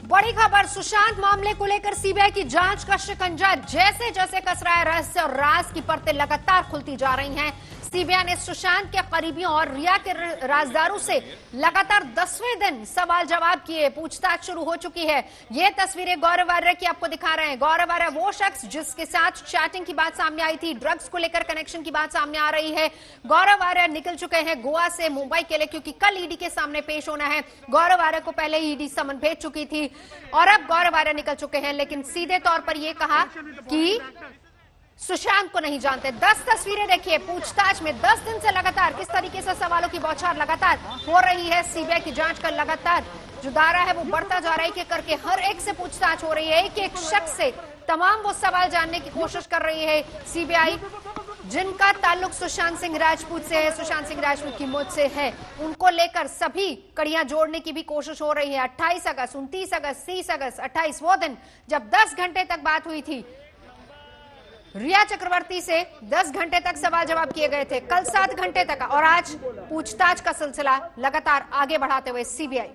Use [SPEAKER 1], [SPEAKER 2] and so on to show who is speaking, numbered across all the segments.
[SPEAKER 1] बड़ी खबर, सुशांत मामले को लेकर सीबीआई की जांच का शिकंजा जैसे जैसे कस रहा है। रहस्य और राज की परतें लगातार खुलती जा रही हैं। सीबीआई ने सुशांत के करीबियों और रिया के राजदारों से लगातार 10वें दिन सवाल जवाब किए। पूछताछ शुरू हो चुकी है। ये तस्वीरें गौरव आर्य की आपको दिखा रहे हैं। गौरव आर्य वो शख्स जिसके साथ चैटिंग की बात सामने आई थी, ड्रग्स को लेकर कनेक्शन की बात सामने आ रही है। गौरव आर्य निकल चुके हैं गोवा से मुंबई के लिए, क्योंकि कल ईडी के सामने पेश होना है। गौरव आर्य को पहले ईडी समन भेज चुकी थी और अब गौरव आर्य निकल चुके हैं, लेकिन सीधे तौर पर यह कहा कि सुशांत को नहीं जानते। 10 तस्वीरें देखिए। पूछताछ में 10 दिन से लगातार किस तरीके से सवालों की बौछार लगातार हो रही है। सीबीआई की जांच का लगातार जो दायरा है वो बढ़ता जा रहा है। एक करके हर एक से पूछताछ हो रही है। एक एक शख्स से तमाम वो सवाल जानने की कोशिश कर रही है सीबीआई, जिनका ताल्लुक सुशांत सिंह राजपूत से है, सुशांत सिंह राजपूत की मौत से है। उनको लेकर सभी कड़ियां जोड़ने की भी कोशिश हो रही है। 28 अगस्त, 29 अगस्त, 30 अगस्त, 28 वो दिन जब 10 घंटे तक बात हुई थी। रिया चक्रवर्ती से 10 घंटे तक सवाल जवाब किए गए थे, कल 7 घंटे तक, और आज पूछताछ का सिलसिला लगातार आगे बढ़ाते हुए सीबीआई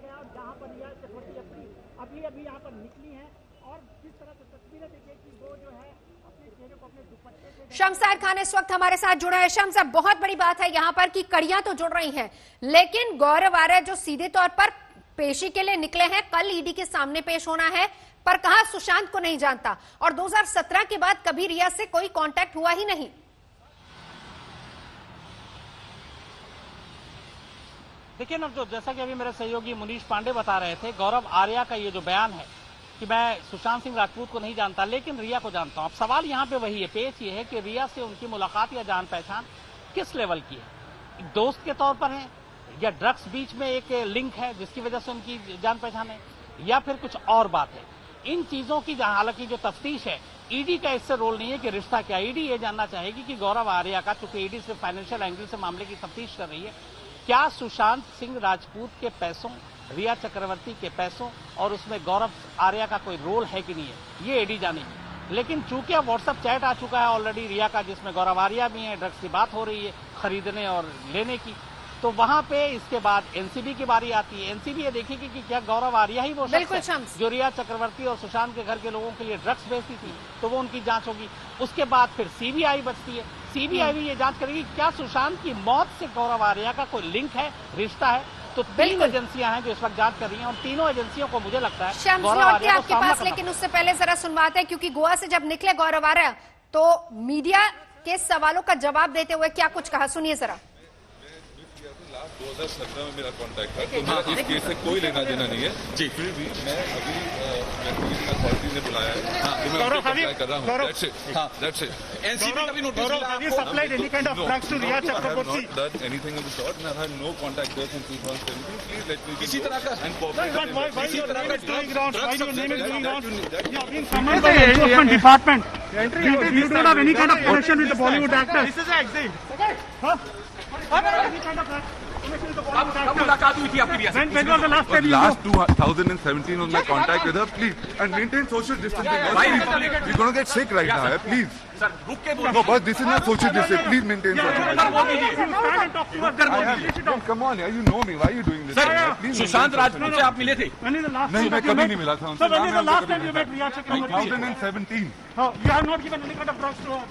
[SPEAKER 1] शम्स खान इस वक्त हमारे साथ जुड़ा है। शम्स, अब बहुत बड़ी बात है यहाँ पर कि कड़ियां तो जुड़ रही हैं, लेकिन गौरव आर्य जो सीधे तौर पर पेशी के लिए निकले हैं, कल ईडी के सामने पेश होना है, पर कहा सुशांत को नहीं जानता और 2017 के बाद कभी रिया से कोई कांटेक्ट हुआ ही नहीं।
[SPEAKER 2] देखिए ना, जो जैसा कि अभी मेरे सहयोगी मुनीश पांडे बता रहे थे, गौरव आर्या का ये जो बयान है कि मैं सुशांत सिंह राजपूत को नहीं जानता लेकिन रिया को जानता हूं। अब सवाल यहाँ पे वही है, पेश ये है कि रिया से उनकी मुलाकात या जान पहचान किस लेवल की है। दोस्त के तौर पर है या ड्रग्स बीच में एक लिंक है जिसकी वजह से उनकी जान पहचान है, या फिर कुछ और बात है। इन चीजों की हालांकि जो तफ्तीश है, ईडी का इससे रोल नहीं है कि रिश्ता क्या। ईडी ये जानना चाहेगी कि गौरव आर्या का, चूंकि ईडी सिर्फ फाइनेंशियल एंगल से मामले की तफ्तीश कर रही है, क्या सुशांत सिंह राजपूत के पैसों, रिया चक्रवर्ती के पैसों और उसमें गौरव आर्या का कोई रोल है कि नहीं है, ये ईडी जानेगी। लेकिन चूंकि अब व्हाट्सएप चैट आ चुका है ऑलरेडी रिया का, जिसमें गौरव आर्या भी है, ड्रग्स की बात हो रही है खरीदने और लेने की, तो वहां पे इसके बाद एनसीबी की बारी आती है। एनसीबी ये देखेगी कि क्या गौरव आर्या ही वो शख्स है जो रिया चक्रवर्ती और सुशांत के घर के लोगों के लिए ड्रग्स बेचती थी, तो वो उनकी जांच होगी। उसके बाद फिर सीबीआई बचती है। सीबीआई भी ये जांच करेगी क्या सुशांत की मौत से गौरव आर्या का कोई लिंक है, रिश्ता है। तो 3 एजेंसियां हैं जो इस वक्त जांच कर रही हैं और तीनों एजेंसियों को मुझे लगता है गौरव आर्या आपके पास।
[SPEAKER 1] लेकिन उससे पहले जरा सुनवाते हैं, क्योंकि गोवा से जब निकले गौरव आर्या तो मीडिया के सवालों का जवाब देते हुए क्या कुछ कहा, सुनिए जरा।
[SPEAKER 3] 2017 में मेरा कांटेक्ट था, तो मेरा इस केस से कोई लेना देना नहीं है जी। फिर भी मैं अभी अथॉरिटी ने बुलाया है, तो मैं अप्लाई कर रहा हूँ। That's it. That's it.
[SPEAKER 4] NCB का भी नोटिस मिला। Have you supplied any kind of drugs to Riya Chakraborty?
[SPEAKER 3] I have not done anything of the sort. I have no contact there since 2017. Please let me
[SPEAKER 4] किसी तरह का
[SPEAKER 3] and cooperate.
[SPEAKER 4] Why your name is going round? Why your name is going round? You have been summoned by the enforcement department. You don't have any kind of connection with the Bollywood actor. This is an exit. Huh? Any kind of
[SPEAKER 5] कब मुलाकात हुई थी आपकी रिया से?
[SPEAKER 4] when was the last time you
[SPEAKER 3] Last 2017 was my contact with her. Please and maintain social distancing. We're going to get sick right now. Please.
[SPEAKER 5] Sir रुक के बोलिए।
[SPEAKER 3] No, but this is not social distancing. Please maintain social distancing.
[SPEAKER 5] बोल दीजिए।
[SPEAKER 3] Come on, you know me. Why are you doing this?
[SPEAKER 5] Sir Sushant Rajput से आप मिले थे?
[SPEAKER 4] when is the last
[SPEAKER 3] नहीं,
[SPEAKER 4] time
[SPEAKER 3] मैं
[SPEAKER 4] you
[SPEAKER 3] कभी
[SPEAKER 4] met?
[SPEAKER 3] नहीं मिला था उनसे।
[SPEAKER 4] So when is the last time you met Riya Chakraborty?
[SPEAKER 3] 2017.
[SPEAKER 4] You have not given any kind of drugs to her.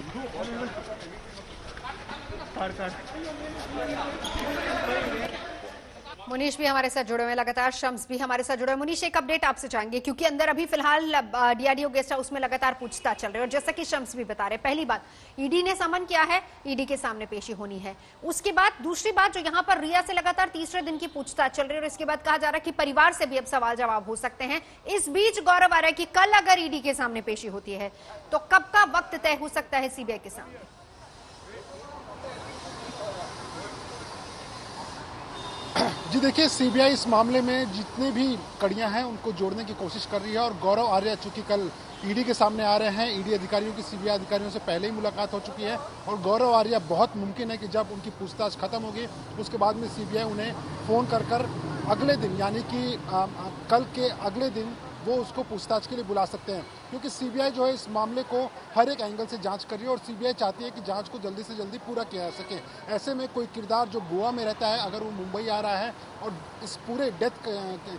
[SPEAKER 1] Munish भी हमारे साथ जुड़े हुए, लगातार शम्स भी हमारे साथ जुड़े हुए। मुनीश, एक अपडेट आपसे चाहेंगे, क्योंकि अंदर अभी फिलहाल डीआरडीओ गेस्ट हाउस में लगातार पूछताछ चल रही है और जैसा कि शम्स भी बता रहे, पहली बात ईडी ने समन किया है, ईडी के सामने पेशी होनी है। उसके बाद दूसरी बात, जो यहाँ पर रिया से लगातार तीसरे दिन की पूछताछ चल रही है और इसके बाद कहा जा रहा है कि परिवार से भी अब सवाल जवाब हो सकते हैं। इस बीच गौरव आ रहा है कि कल अगर ईडी के सामने पेशी होती है तो कब का वक्त तय हो सकता है सीबीआई के सामने?
[SPEAKER 6] जी देखिए, सीबीआई इस मामले में जितने भी कड़ियां हैं उनको जोड़ने की कोशिश कर रही है और गौरव आर्या चूंकि कल ईडी के सामने आ रहे हैं, ईडी अधिकारियों की सीबीआई अधिकारियों से पहले ही मुलाकात हो चुकी है और गौरव आर्या बहुत मुमकिन है कि जब उनकी पूछताछ खत्म होगी उसके बाद में सीबीआई उन्हें फोन कर अगले दिन, यानी कि कल के अगले दिन वो उसको पूछताछ के लिए बुला सकते हैं। क्योंकि सीबीआई जो है इस मामले को हर एक एंगल से जांच कर रही है और सीबीआई चाहती है कि जांच को जल्दी से जल्दी पूरा किया जा सके। ऐसे में कोई किरदार जो गोवा में रहता है, अगर वो मुंबई आ रहा है और इस पूरे डेथ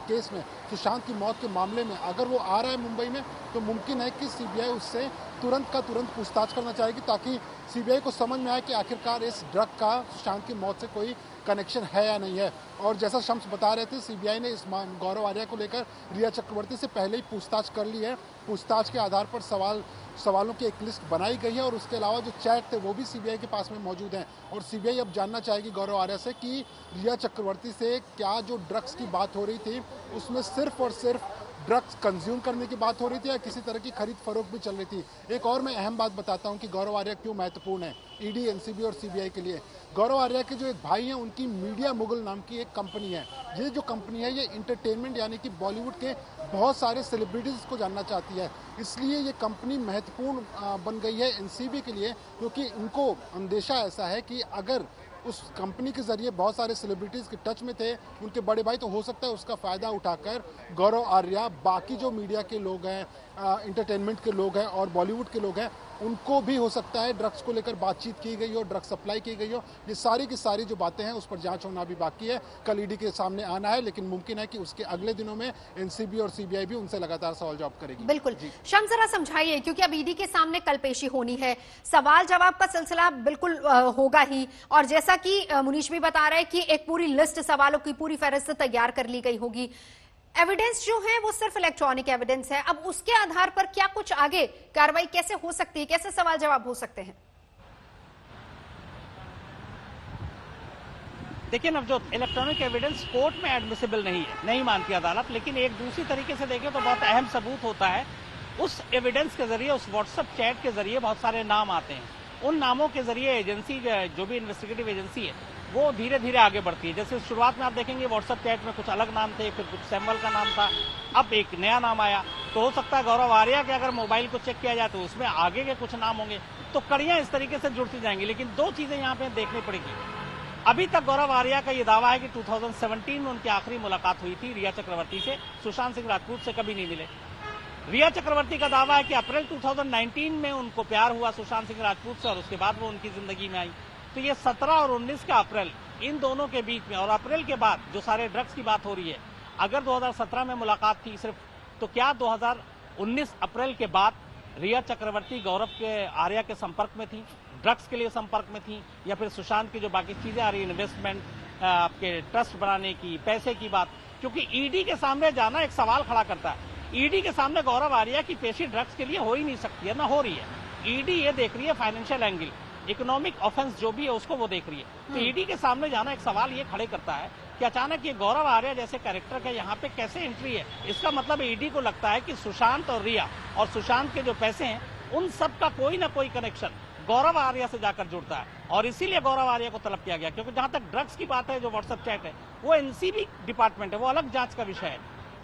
[SPEAKER 6] केस में, सुशांत की मौत के मामले में अगर वो आ रहा है मुंबई में, तो मुमकिन है कि सीबीआई उससे तुरंत का तुरंत पूछताछ करना चाहेगी, ताकि सीबीआई को समझ में आए कि आखिरकार इस ड्रग का सुशांत की मौत से कोई कनेक्शन है या नहीं है। और जैसा शम्स बता रहे थे, सीबीआई ने इस गौरव आर्या को लेकर रिया चक्रवर्ती से पहले ही पूछताछ कर ली है। पूछताछ के आधार पर सवालों की एक लिस्ट बनाई गई है और उसके अलावा जो चैट थे वो भी सीबीआई के पास में मौजूद हैं। और सीबीआई अब जानना चाहेगी गौरव आर्या से कि रिया चक्रवर्ती से क्या जो ड्रग्स की बात हो रही थी उसमें सिर्फ और सिर्फ ड्रग्स कंज्यूम करने की बात हो रही थी या किसी तरह की खरीद फरोख्त भी चल रही थी। एक और मैं अहम बात बताता हूं कि गौरव आर्या क्यों महत्वपूर्ण है ईडी, एनसीबी और सीबीआई के लिए। गौरव आर्या के जो एक भाई हैं, उनकी मीडिया मुगल नाम की एक कंपनी है। ये जो कंपनी है ये इंटरटेनमेंट यानी कि बॉलीवुड के बहुत सारे सेलिब्रिटीज़ को जानना चाहती है, इसलिए ये कंपनी महत्वपूर्ण बन गई है एनसीबी के लिए, क्योंकि उनको अंदेशा ऐसा है कि अगर उस कंपनी के जरिए बहुत सारे सेलिब्रिटीज़ के टच में थे उनके बड़े भाई, तो हो सकता है उसका फ़ायदा उठाकर गौरव आर्या बाकी जो मीडिया के लोग हैं, इंटरटेनमेंट के लोग हैं और बॉलीवुड के लोग हैं, उनको भी हो सकता है ड्रग्स को लेकर बातचीत की गई हो, ड्रग्स सप्लाई की गई हो। ये सारी की सारी जो बातें हैं उस पर जांच होना भी बाकी है। कल ईडी के सामने आना है, लेकिन मुमकिन है कि उसके अगले दिनों में एनसीबी और सीबीआई भी उनसे लगातार सवाल जवाब करेगी।
[SPEAKER 1] बिल्कुल शम्स, जरा समझाइए, क्योंकि अब ईडी के सामने कल पेशी होनी है, सवाल जवाब का सिलसिला बिल्कुल होगा ही, और जैसा कि मुनीश भी बता रहे हैं कि एक पूरी लिस्ट सवालों की पूरी फहरिस्त तैयार कर ली गई होगी। एविडेंस जो है वो सिर्फ इलेक्ट्रॉनिक एविडेंस है, अब उसके आधार पर क्या कुछ आगे कार्रवाई कैसे हो सकती है, कैसे सवाल जवाब हो सकते हैं?
[SPEAKER 2] देखिए नवजोत, इलेक्ट्रॉनिक एविडेंस कोर्ट में एडमिसिबल नहीं है, नहीं मानती अदालत, लेकिन एक दूसरी तरीके से देखें तो बहुत अहम सबूत होता है। उस एविडेंस के जरिए, उस व्हाट्सएप चैट के जरिए बहुत सारे नाम आते हैं। उन नामों के जरिए एजेंसी, जो भी इन्वेस्टिगेटिव एजेंसी है, वो धीरे धीरे आगे बढ़ती है। जैसे शुरुआत में आप देखेंगे व्हाट्सएप चैट में कुछ अलग नाम थे, फिर कुछ सैम्बल का नाम था, अब एक नया नाम आया। तो हो सकता है गौरव आर्या के अगर मोबाइल को चेक किया जाए तो उसमें आगे के कुछ नाम होंगे, तो कड़ियां इस तरीके से जुड़ती जाएंगी। लेकिन दो चीजें यहाँ पे देखनी पड़ेगी। अभी तक गौरव आर्या का ये दावा है कि 2017 में उनकी आखिरी मुलाकात हुई थी रिया चक्रवर्ती से, सुशांत सिंह राजपूत से कभी नहीं मिले। रिया चक्रवर्ती का दावा है कि अप्रैल 2019 में उनको प्यार हुआ सुशांत सिंह राजपूत से और उसके बाद वो उनकी जिंदगी में आई। तो ये 17 और 19 का अप्रैल, इन दोनों के बीच में, और अप्रैल के बाद जो सारे ड्रग्स की बात हो रही है, अगर 2017 में मुलाकात थी सिर्फ, तो क्या 2019 अप्रैल के बाद रिया चक्रवर्ती गौरव के आर्या के संपर्क में थी, ड्रग्स के लिए संपर्क में थी, या फिर सुशांत की जो बाकी चीजें आ रही, इन्वेस्टमेंट, आपके ट्रस्ट बनाने की, पैसे की बात? क्योंकि ईडी के सामने जाना एक सवाल खड़ा करता है। ईडी के सामने गौरव आर्या की पेशी ड्रग्स के लिए हो ही नहीं सकती है, ना हो रही है। ईडी ये देख रही है फाइनेंशियल एंगल, इकोनॉमिक ऑफेंस जो भी है उसको वो देख रही है। तो ईडी के सामने जाना एक सवाल ये खड़े करता है कि अचानक ये गौरव आर्या जैसे कैरेक्टर का यहाँ पे कैसे एंट्री है। इसका मतलब ईडी को लगता है कि सुशांत और रिया और सुशांत के जो पैसे हैं उन सब का कोई ना कोई कनेक्शन गौरव आर्या से जाकर जुड़ता है, और इसीलिए गौरव आर्या को तलब किया गया। क्योंकि जहां तक ड्रग्स की बात है, जो व्हाट्सएप चैट है वो एनसीबी डिपार्टमेंट है, वो अलग जांच का विषय है।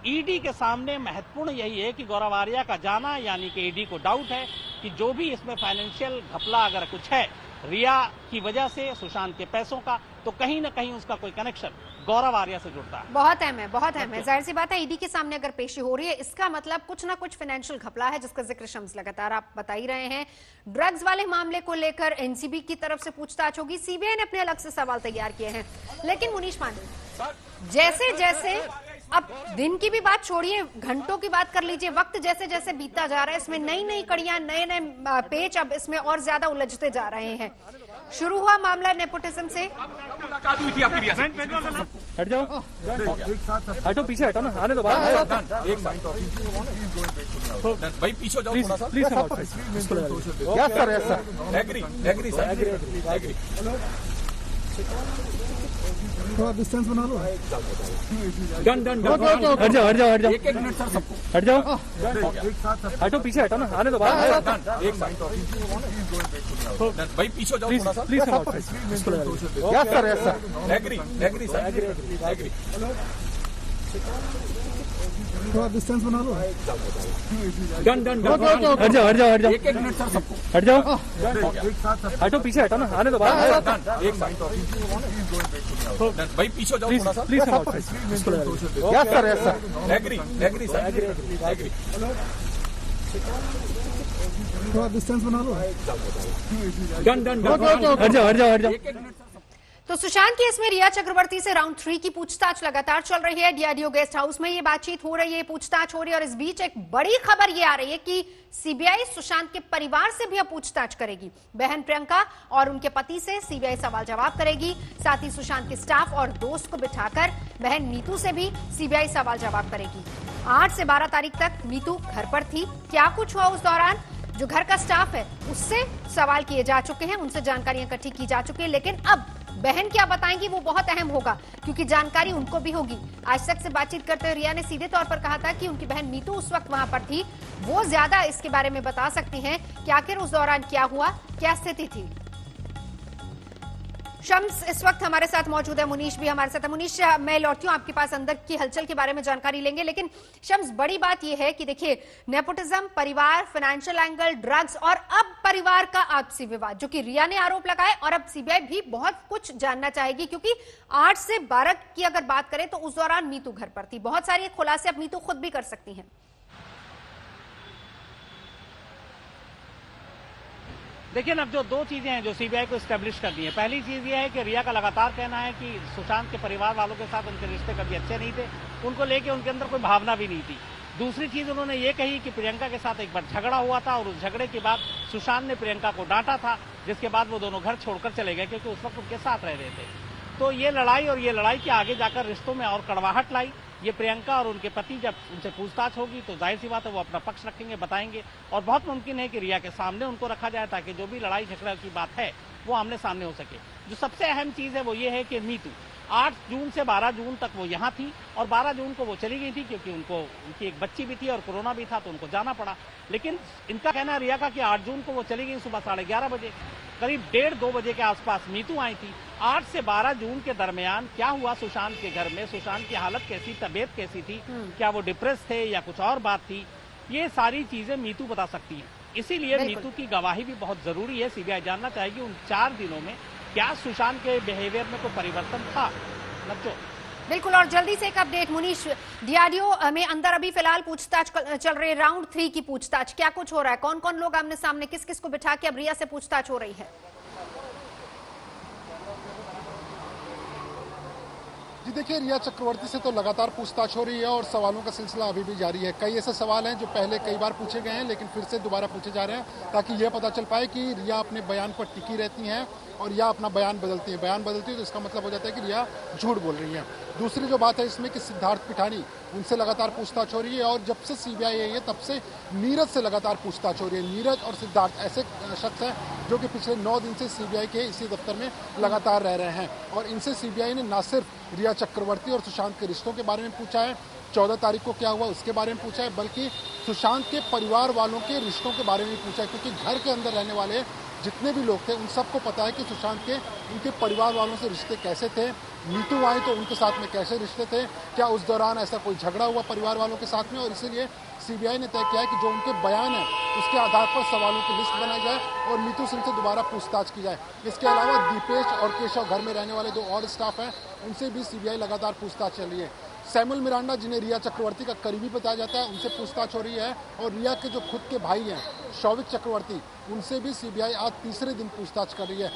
[SPEAKER 2] ईडी के सामने महत्वपूर्ण यही है कि गौरव आर्या का जाना, यानी कि ईडी को डाउट है कि जो भी इसमें फाइनेंशियल घपला अगर कुछ है रिया की वजह से, सुशांत के पैसों का, तो कहीं ना कहीं उसका कोई कनेक्शन गौरव आर्या से जुड़ता है।
[SPEAKER 1] बहुत अहम है, बहुत अहम है। जाहिर सी बात है ईडी के सामने अगर पेशी हो रही है, इसका मतलब कुछ ना कुछ फाइनेंशियल घपला है, जिसका जिक्र शम्स लगातार आप बता ही रहे हैं। ड्रग्स वाले मामले को लेकर एनसीबी की तरफ से पूछताछ होगी, सीबीआई ने अपने अलग से सवाल तैयार किए हैं। लेकिन मुनीश पांडे, जैसे जैसे अब दिन की भी बात छोड़िए, घंटों की बात कर लीजिए, वक्त जैसे जैसे बीतता जा रहा है, इसमें नई नई कड़ियां, नए नए पेच अब इसमें और ज्यादा उलझते जा रहे हैं। शुरू हुआ मामला नेपोटिज्म से,
[SPEAKER 5] मुलाकात हुई थी आपकी रिया से।
[SPEAKER 7] हट जाओ, हटो, पीछे हटो ना, आने दो बाहर।
[SPEAKER 5] भाई पीछे जाओ थोड़ा सा,
[SPEAKER 7] please come out. Yes sir, yes sir,
[SPEAKER 5] agree sir, agree.
[SPEAKER 6] थोड़ा डिस्टेंस बना लो।
[SPEAKER 5] डन डन डन,
[SPEAKER 7] हट जाओ, हट जाओ, हट जाओ,
[SPEAKER 5] एक मिनट सर, सबको
[SPEAKER 7] हट जाओ, हटो, पीछे हटो ना, आने दो बाहर।
[SPEAKER 5] भाई पीछे जाओ थोड़ा सा,
[SPEAKER 7] please come out. Yes sir, yes sir,
[SPEAKER 5] agree sir, agree.
[SPEAKER 6] थोड़ा डिस्टेंस बना लो।
[SPEAKER 5] डन डन डन,
[SPEAKER 7] हट जाओ, हट जाओ, हट जाओ,
[SPEAKER 5] एक मिनट सर, सबको
[SPEAKER 7] हट जाओ, हटो, पीछे हटो ना, आने दो बाहर।
[SPEAKER 5] भाई पीछे जाओ थोड़ा सा,
[SPEAKER 7] please come out. Yes sir, yes sir,
[SPEAKER 5] agree sir, agree.
[SPEAKER 6] थोड़ा डिस्टेंस बना लो।
[SPEAKER 7] डन डन हट जाओ।
[SPEAKER 1] तो सुशांत केस में रिया चक्रवर्ती से राउंड 3 की पूछताछ लगातार चल रही है। डीआरडीओ गेस्ट हाउस में ये बातचीत हो रही है, पूछताछ हो रही है और इस बीच एक बड़ी खबर ये आ रही है कि सीबीआई सुशांत के परिवार से भी अब पूछताछ करेगी। बहन प्रियंका और उनके पति से सीबीआई सवाल जवाब करेगी। साथ ही सुशांत के स्टाफ और दोस्त को बिठाकर बहन नीतू से भी सीबीआई सवाल जवाब करेगी। 8 से 12 तारीख तक नीतू घर पर थी, क्या कुछ हुआ उस दौरान, जो घर का स्टाफ है उससे सवाल किए जा चुके हैं, उनसे जानकारियां इकट्ठी की जा चुकी है। लेकिन अब बहन क्या बताएंगी वो बहुत अहम होगा, क्योंकि जानकारी उनको भी होगी। आज तक से बातचीत करते हुए रिया ने सीधे तौर पर कहा था कि उनकी बहन नीतू उस वक्त वहां पर थी, वो ज्यादा इसके बारे में बता सकती हैं कि आखिर उस दौरान क्या हुआ, क्या स्थिति थी। शम्स इस वक्त हमारे साथ मौजूद है, मुनीश भी हमारे साथ है। मुनीश, मैं लौटती हूँ आपके पास, अंदर की हलचल के बारे में जानकारी लेंगे, लेकिन शम्स बड़ी बात यह है कि देखिए नेपोटिज्म, परिवार, फाइनेंशियल एंगल, ड्रग्स और अब परिवार का आपसी विवाद, जो कि रिया ने आरोप लगाए और अब सीबीआई भी बहुत कुछ जानना चाहेगी, क्योंकि 8 से 12 की अगर बात करें तो उस दौरान नीतू घर पर थी। बहुत सारे खुलासे अब नीतू खुद भी कर सकती हैं।
[SPEAKER 2] देखिए ना, अब जो 2 चीजें हैं जो सीबीआई को एस्टेब्लिश करनी है। पहली चीज ये है कि रिया का लगातार कहना है कि सुशांत के परिवार वालों के साथ उनके रिश्ते कभी अच्छे नहीं थे, उनको लेके उनके अंदर कोई भावना भी नहीं थी। दूसरी चीज उन्होंने ये कही कि प्रियंका के साथ एक बार झगड़ा हुआ था और उस झगड़े के बाद सुशांत ने प्रियंका को डांटा था, जिसके बाद वो दोनों घर छोड़कर चले गए क्योंकि उस वक्त उनके साथ रह रहे थे। तो ये लड़ाई के आगे जाकर रिश्तों में और कड़वाहट लाई। ये प्रियंका और उनके पति जब उनसे पूछताछ होगी तो जाहिर सी बात है वो अपना पक्ष रखेंगे, बताएंगे, और बहुत मुमकिन है कि रिया के सामने उनको रखा जाए ताकि जो भी लड़ाई झगड़ा की बात है वो आमने सामने हो सके। जो सबसे अहम चीज है वो ये है कि नीतू 8 जून से 12 जून तक वो यहाँ थी और 12 जून को वो चली गई थी क्योंकि उनकी एक बच्ची भी थी और कोरोना भी था तो उनको जाना पड़ा। लेकिन इनका कहना है रिया का कि 8 जून को वो चली गई सुबह 11:30 बजे, करीब 1:30-2 बजे के आसपास नीतू आई थी। 8 से 12 जून के दरमियान क्या हुआ सुशांत के घर में, सुशांत की हालत कैसी, तबीयत कैसी थी, क्या वो डिप्रेस थे या कुछ और बात थी, ये सारी चीजें नीतू बता सकती है। इसीलिए नीतू की गवाही भी बहुत जरूरी है। सीबीआई जानना चाहेगी उन 4 दिनों में क्या सुशांत के बिहेवियर में कोई परिवर्तन था। नब्जो
[SPEAKER 1] बिल्कुल, और जल्दी से एक अपडेट मुनीश, डीआरडीओ में अंदर अभी फिलहाल पूछताछ चल रही है, राउंड 3 की पूछताछ, क्या कुछ हो रहा है, कौन कौन लोग आमने सामने, किस किस को बिठा के अब रिया से पूछताछ हो रही है?
[SPEAKER 6] जी देखिए, रिया चक्रवर्ती से तो लगातार पूछताछ हो रही है और सवालों का सिलसिला अभी भी जारी है। कई ऐसे सवाल हैं जो पहले कई बार पूछे गए हैं लेकिन फिर से दोबारा पूछे जा रहे हैं ताकि यह पता चल पाए कि रिया अपने बयान पर टिकी रहती हैं और या अपना बयान बदलती है। बयान बदलती है तो इसका मतलब हो जाता है कि रिया झूठ बोल रही है। दूसरी जो बात है इसमें कि सिद्धार्थ पिठानी, उनसे लगातार पूछताछ हो रही है और जब से सीबीआई आई है तब से नीरज से लगातार पूछताछ हो रही है। नीरज और सिद्धार्थ ऐसे शख्स हैं जो कि पिछले 9 दिन से सीबीआई के इसी दफ्तर में लगातार रह रहे हैं और इनसे सीबीआई ने न सिर्फ रिया चक्रवर्ती और सुशांत के रिश्तों के बारे में पूछा है, 14 तारीख को क्या हुआ उसके बारे में पूछा है, बल्कि सुशांत के परिवार वालों के रिश्तों के बारे में पूछा है, क्योंकि घर के अंदर रहने वाले जितने भी लोग थे उन सबको पता है कि सुशांत के उनके परिवार वालों से रिश्ते कैसे थे, नीतू आई तो उनके साथ में कैसे रिश्ते थे, क्या उस दौरान ऐसा कोई झगड़ा हुआ परिवार वालों के साथ में। और इसीलिए सीबीआई ने तय किया है कि जो उनके बयान है उसके आधार पर सवालों की लिस्ट बनाई जाए और नीतू सिंह से दोबारा पूछताछ की जाए। इसके अलावा दीपेश और केशव, घर में रहने वाले 2 और स्टाफ हैं, उनसे भी सीबीआई लगातार पूछताछ चल रही है। सैमुअल मिरांडा, जिन्हें रिया चक्रवर्ती का करीबी बताया जाता है, उनसे पूछताछ हो रही है और रिया के जो खुद के भाई हैं शौविक चक्रवर्ती, उनसे भी सीबीआई आज तीसरे दिन पूछताछ कर रही है।